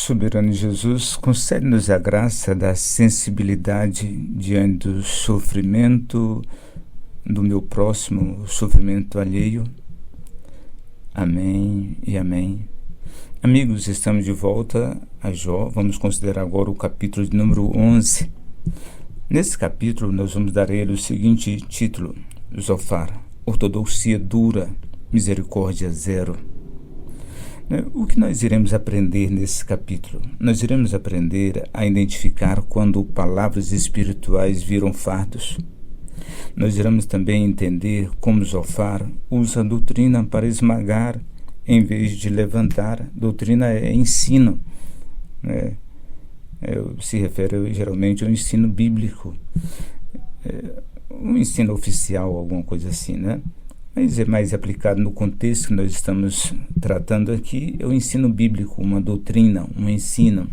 Soberano Jesus, concede-nos a graça da sensibilidade diante do sofrimento do meu próximo, o sofrimento alheio. Amém e amém. Amigos, estamos de volta a Jó. Vamos considerar agora o capítulo de número 11. Nesse capítulo, nós vamos dar a ele o seguinte título: Zofar, ortodoxia dura, misericórdia zero. O que nós iremos aprender nesse capítulo? Nós iremos aprender a identificar quando palavras espirituais viram fardos. Nós iremos também entender como Zofar usa a doutrina para esmagar em vez de levantar. Doutrina é ensino, né? Se refere geralmente ao ensino bíblico, um ensino oficial, alguma coisa assim, né? Mas é mais aplicado no contexto que nós estamos tratando aqui, é o ensino bíblico, uma doutrina, um ensino,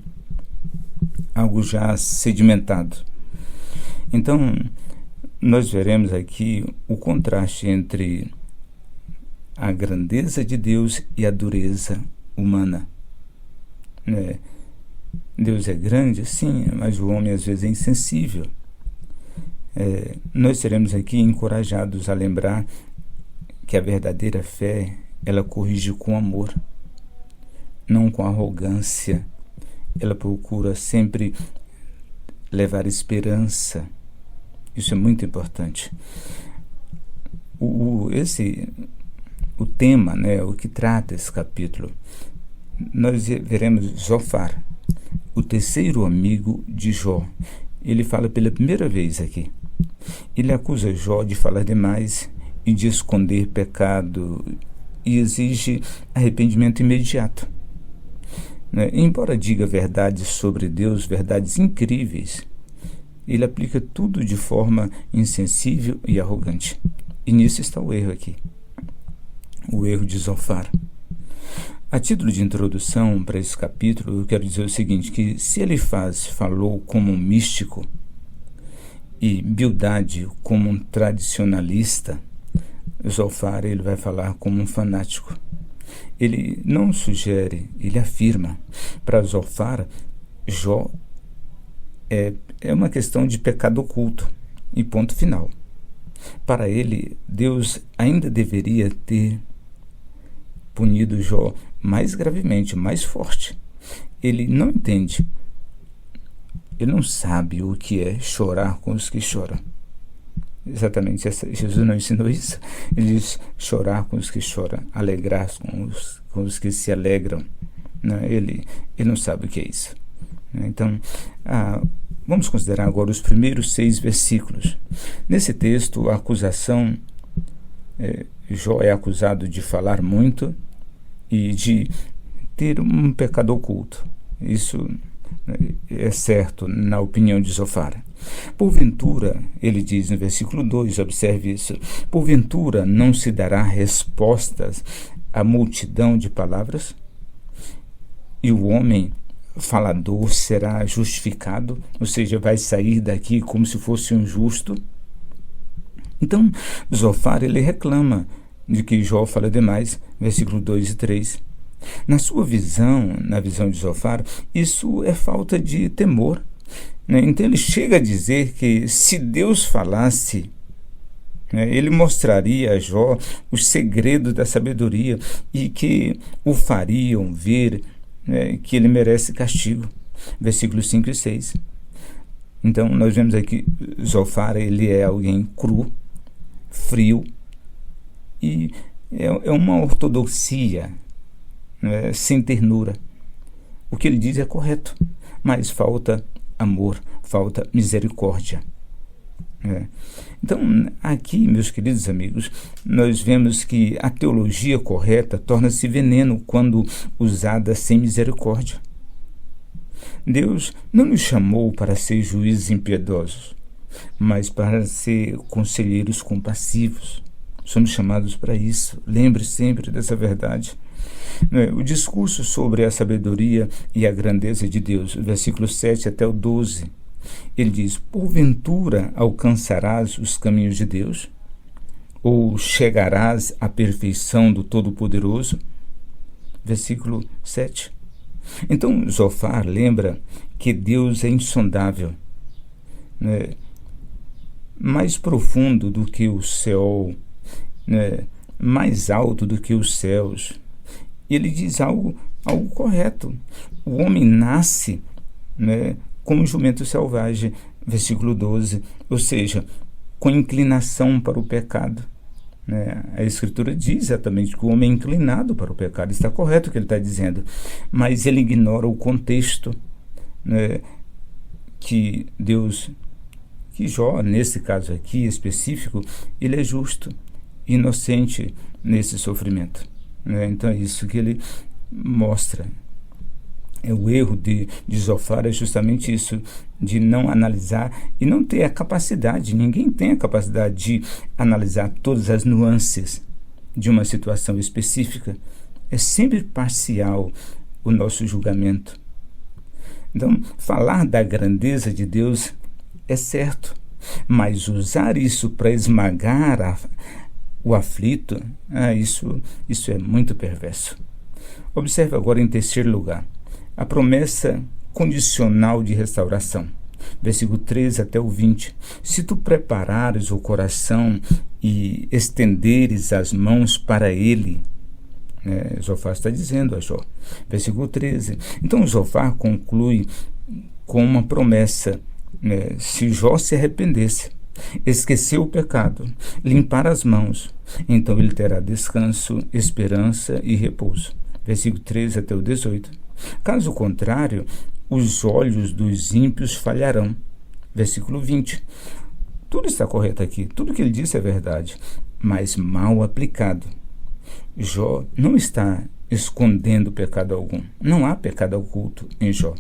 algo já sedimentado. Então, nós veremos aqui o contraste entre a grandeza de Deus e a dureza humana. Deus é grande, sim, mas o homem às vezes é insensível. Nós seremos aqui encorajados a lembrar que a verdadeira fé, ela corrige com amor, não com arrogância. Ela procura sempre levar esperança. Isso é muito importante. O tema, o que trata esse capítulo, nós veremos Zofar, o terceiro amigo de Jó. Ele fala pela primeira vez aqui. Ele acusa Jó de falar demais e de esconder pecado e exige arrependimento imediato. Embora diga verdades sobre Deus, verdades incríveis, ele aplica tudo de forma insensível e arrogante. E nisso está o erro aqui, o erro de Zofar. A título de introdução para esse capítulo, eu quero dizer o seguinte, que se Elifaz falou como um místico e Bildade como um tradicionalista, Zofar ele vai falar como um fanático. Ele não sugere, ele afirma. Para Zofar, Jó é uma questão de pecado oculto e ponto final. Para ele, Deus ainda deveria ter punido Jó mais gravemente, mais forte. Ele não entende, ele não sabe o que é chorar com os que choram. Exatamente, Jesus não ensinou isso. Ele diz chorar com os que choram, alegrar com os que se alegram. Ele não sabe o que é isso. Então, vamos considerar agora os primeiros 6 versículos. Nesse texto, a acusação, Jó é acusado de falar muito e de ter um pecado oculto. Isso é certo na opinião de Zofar. Porventura, ele diz no versículo 2, observe isso, porventura não se dará respostas à multidão de palavras? E o homem falador será justificado, ou seja, vai sair daqui como se fosse um justo? Então, Zofar, ele reclama de que Jó fala demais, versículo 2 e 3. Na sua visão, na visão de Zofar, isso é falta de temor. Então ele chega a dizer que se Deus falasse, ele mostraria a Jó os segredos da sabedoria e que o fariam ver que ele merece castigo. Versículos 5 e 6. Então nós vemos aqui Zofar, ele é alguém cru, frio e é uma ortodoxia, sem ternura. O que ele diz é correto, mas falta amor, falta misericórdia. Então, aqui, meus queridos amigos, nós vemos que a teologia correta torna-se veneno quando usada sem misericórdia. Deus não nos chamou para ser juízes impiedosos, mas para ser conselheiros compassivos. Somos chamados para isso. Lembre sempre dessa verdade. O discurso sobre a sabedoria e a grandeza de Deus, versículo 7 até o 12, ele diz: porventura alcançarás os caminhos de Deus? Ou chegarás à perfeição do Todo-Poderoso? Versículo 7. Então, Zofar lembra que Deus é insondável, né? Mais profundo do que o céu, né? Mais alto do que os céus. Ele diz algo correto. O homem nasce, né, como um jumento selvagem, versículo 12, ou seja, com inclinação para o pecado. Né? A Escritura diz exatamente que o homem é inclinado para o pecado, está correto o que ele está dizendo, mas ele ignora o contexto, né, que Deus, que Jó, nesse caso aqui específico, ele é justo, inocente nesse sofrimento. Né? Então é isso que ele mostra. O erro de Zofar é justamente isso, de não analisar e não ter a capacidade, ninguém tem a capacidade de analisar todas as nuances de uma situação específica. É sempre parcial o nosso julgamento. Então, falar da grandeza de Deus é certo, mas usar isso para esmagar o aflito, isso é muito perverso. Observe agora, em terceiro lugar, a promessa condicional de restauração. Versículo 13 até o 20. Se tu preparares o coração e estenderes as mãos para ele, Zofar está dizendo a Jó. Versículo 13. Então Zofar conclui com uma promessa. Se Jó se arrependesse, esquecer o pecado, limpar as mãos, então ele terá descanso, esperança e repouso. Versículo 13 até o 18. Caso contrário, os olhos dos ímpios falharão. Versículo 20. Tudo está correto aqui, tudo que ele disse é verdade, mas mal aplicado. Jó não está escondendo pecado algum. Não há pecado oculto em Jó.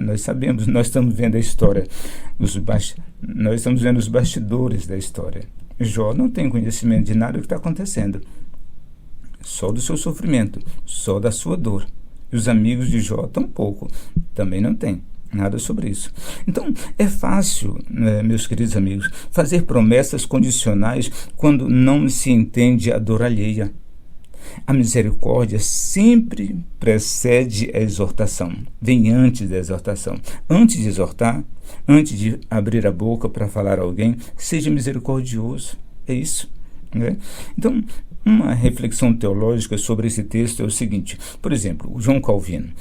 Nós sabemos, nós estamos vendo a história, nós estamos vendo os bastidores da história. Jó não tem conhecimento de nada do que está acontecendo, só do seu sofrimento, só da sua dor. E os amigos de Jó tampouco, também não tem nada sobre isso. Então, é fácil, meus queridos amigos, fazer promessas condicionais quando não se entende a dor alheia. A misericórdia sempre precede a exortação, vem antes da exortação. Antes de exortar, antes de abrir a boca para falar a alguém, seja misericordioso. É isso. Então, uma reflexão teológica sobre esse texto é o seguinte. Por exemplo, o João Calvino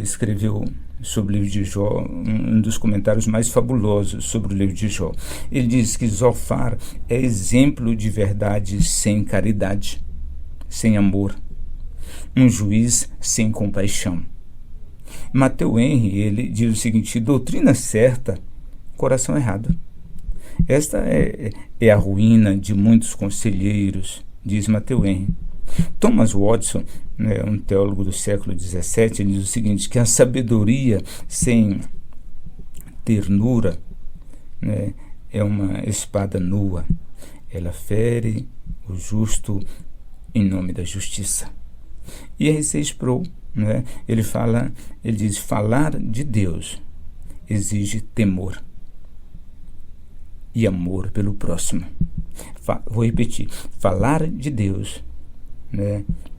escreveu sobre o livro de Jó, um dos comentários mais fabulosos sobre o livro de Jó. Ele diz que Zofar é exemplo de verdade sem caridade, sem amor, um juiz sem compaixão. Matthew Henry, ele diz o seguinte: doutrina certa, coração errado. Esta é a ruína de muitos conselheiros, diz Matthew Henry. Thomas Watson, um teólogo do século XVII, ele diz o seguinte, que a sabedoria sem ternura é uma espada nua. Ela fere o justo em nome da justiça. E R.C. Sproul, ele diz, falar de Deus exige temor e amor pelo próximo. Vou repetir, falar de Deus,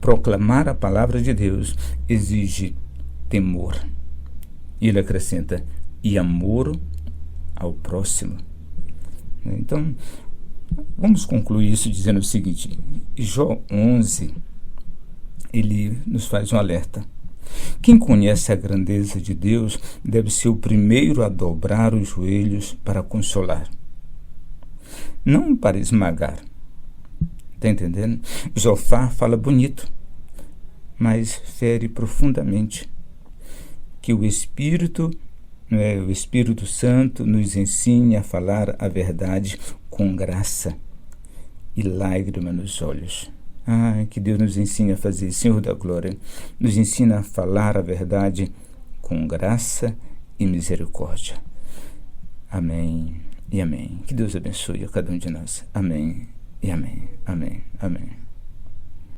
proclamar a palavra de Deus exige temor. E ele acrescenta, e amor ao próximo. Então, vamos concluir isso dizendo o seguinte: Jó 11, ele nos faz um alerta. Quem conhece a grandeza de Deus deve ser o primeiro a dobrar os joelhos para consolar, não para esmagar. Está entendendo? Zofar fala bonito, mas fere profundamente. Que o Espírito Santo nos ensine a falar a verdade com graça e lágrima nos olhos. Que Deus nos ensine a fazer, Senhor da glória, nos ensina a falar a verdade com graça e misericórdia. Amém e amém. Que Deus abençoe a cada um de nós. Amém e amém. Amém. Amém.